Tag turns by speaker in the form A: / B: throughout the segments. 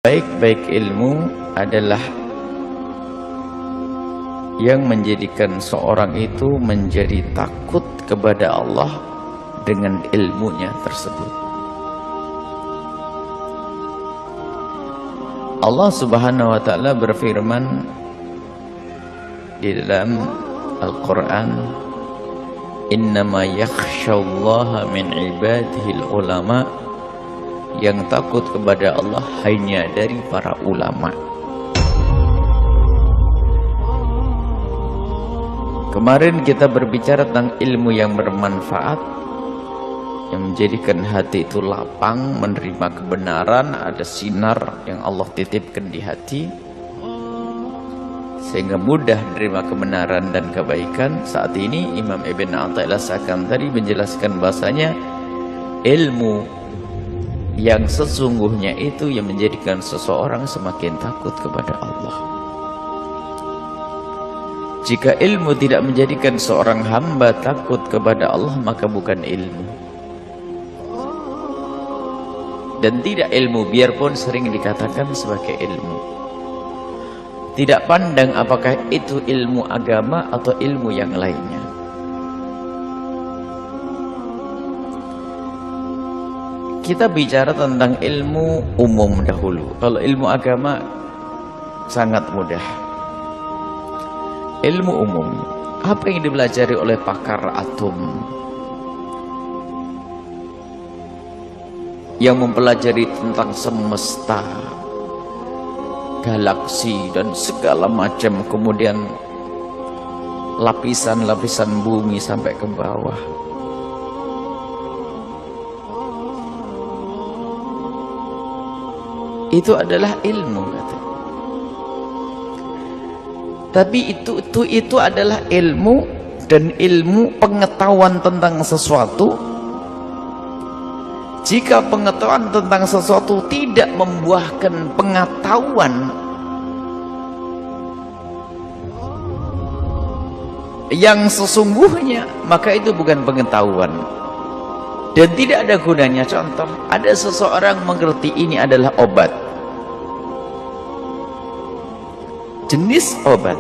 A: Baik-baik ilmu adalah yang menjadikan seorang itu menjadi takut kepada Allah dengan ilmunya tersebut. Allah Subhanahu wa ta'ala berfirman di dalam Al-Quran, innama yakhshallaha min ibadihil ulama, yang takut kepada Allah hanya dari para ulama. Kemarin kita berbicara tentang ilmu yang bermanfaat, yang menjadikan hati itu lapang menerima kebenaran, ada sinar yang Allah titipkan di hati sehingga mudah menerima kebenaran dan kebaikan. Saat ini Imam Ibn Athaillah Sakandari menjelaskan bahasanya ilmu yang sesungguhnya itu yang menjadikan seseorang semakin takut kepada Allah. Jika ilmu tidak menjadikan seorang hamba takut kepada Allah, maka bukan ilmu. Dan tidak ilmu, biarpun sering dikatakan sebagai ilmu. Tidak pandang apakah itu ilmu agama atau ilmu yang lainnya. Kita bicara tentang ilmu umum dahulu. Kalau ilmu agama sangat mudah. Ilmu umum, apa yang dipelajari oleh pakar atom yang mempelajari tentang semesta, galaksi dan segala macam, kemudian lapisan-lapisan bumi sampai ke bawah. Itu adalah ilmu, kata. Tapi itu adalah ilmu, dan ilmu pengetahuan tentang sesuatu. Jika pengetahuan tentang sesuatu tidak membuahkan pengetahuan yang sesungguhnya, maka itu bukan pengetahuan dan tidak ada gunanya. Contoh, ada seseorang mengerti ini adalah obat, jenis obat.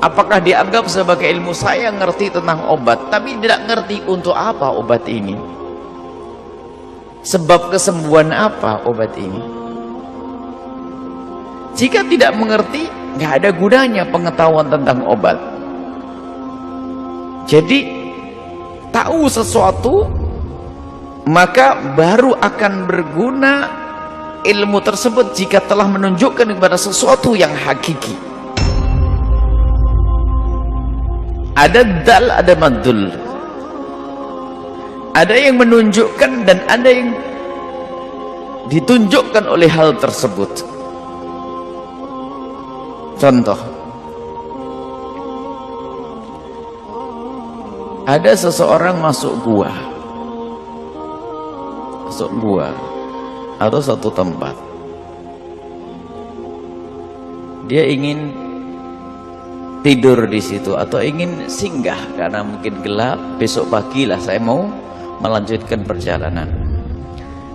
A: Apakah dianggap sebagai ilmu? Saya ngerti tentang obat, tapi tidak ngerti untuk apa obat ini, sebab kesembuhan apa obat ini. Jika tidak mengerti, nggak ada gunanya pengetahuan tentang obat. Jadi tahu sesuatu, maka baru akan berguna ilmu tersebut jika telah menunjukkan kepada sesuatu yang hakiki. Ada dal, ada madul. Ada yang menunjukkan dan ada yang ditunjukkan oleh hal tersebut. Contoh, ada seseorang masuk gua atau satu tempat, dia ingin tidur di situ atau ingin singgah karena mungkin gelap, besok pagi lah saya mau melanjutkan perjalanan.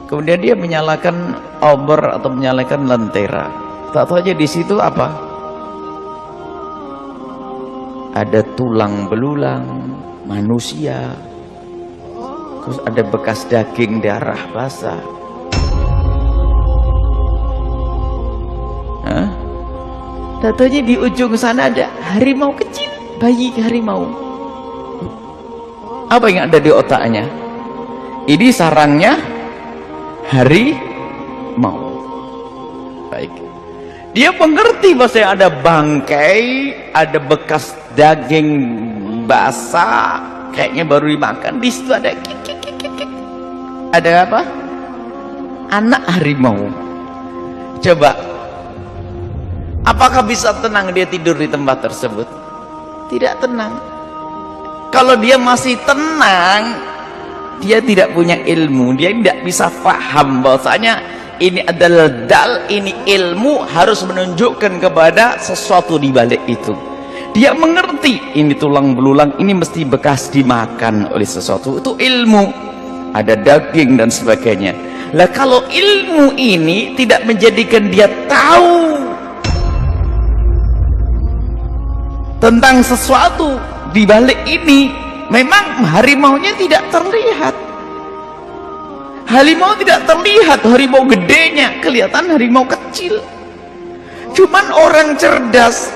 A: Kemudian dia menyalakan obor atau menyalakan lentera. Tak tahu aja di situ apa? Ada tulang belulang manusia, terus ada bekas daging, darah basah. Tatonya di ujung sana ada harimau kecil, bayi harimau. Apa yang ada di otaknya? Ini sarangnya harimau. Baik. Dia mengerti bahwa ada bangkai, ada bekas daging basah, kayaknya baru dimakan. Di situ ada ada apa? Anak harimau. Coba, apakah bisa tenang dia tidur di tempat tersebut? Tidak tenang. Kalau dia masih tenang, dia tidak punya ilmu, dia tidak bisa paham bahwasanya ini adalah dal, ini ilmu harus menunjukkan kepada sesuatu di balik itu. Dia mengerti ini tulang belulang, ini mesti bekas dimakan oleh sesuatu, itu ilmu, ada daging dan sebagainya. Lah kalau ilmu ini tidak menjadikan dia tahu tentang sesuatu di balik ini, memang harimaunya tidak terlihat. Harimau tidak terlihat, harimau gedenya kelihatan harimau kecil. Cuman orang cerdas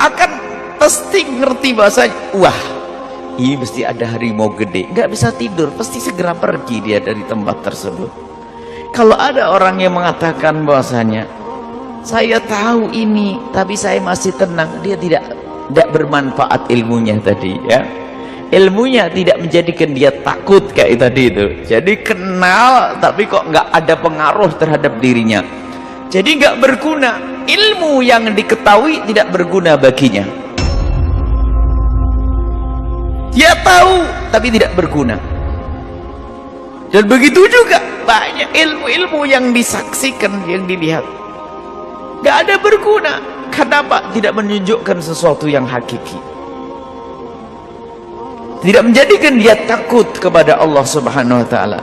A: akan pasti ngerti bahasanya, wah ini mesti ada harimau gede, nggak bisa tidur, pasti segera pergi dia dari tempat tersebut. Kalau ada orang yang mengatakan bahwasanya saya tahu ini tapi saya masih tenang, dia tidak bermanfaat ilmunya tadi ya. Ilmunya tidak menjadikan dia takut kayak tadi itu. Jadi kenal tapi kok nggak ada pengaruh terhadap dirinya, jadi nggak berguna. Ilmu yang diketahui tidak berguna baginya. Dia tahu tapi tidak berguna. Dan begitu juga banyak ilmu-ilmu yang disaksikan, yang dilihat, nggak ada berguna. Kenapa? Tidak menunjukkan sesuatu yang hakiki, tidak menjadikan dia takut kepada Allah Subhanahu wa ta'ala.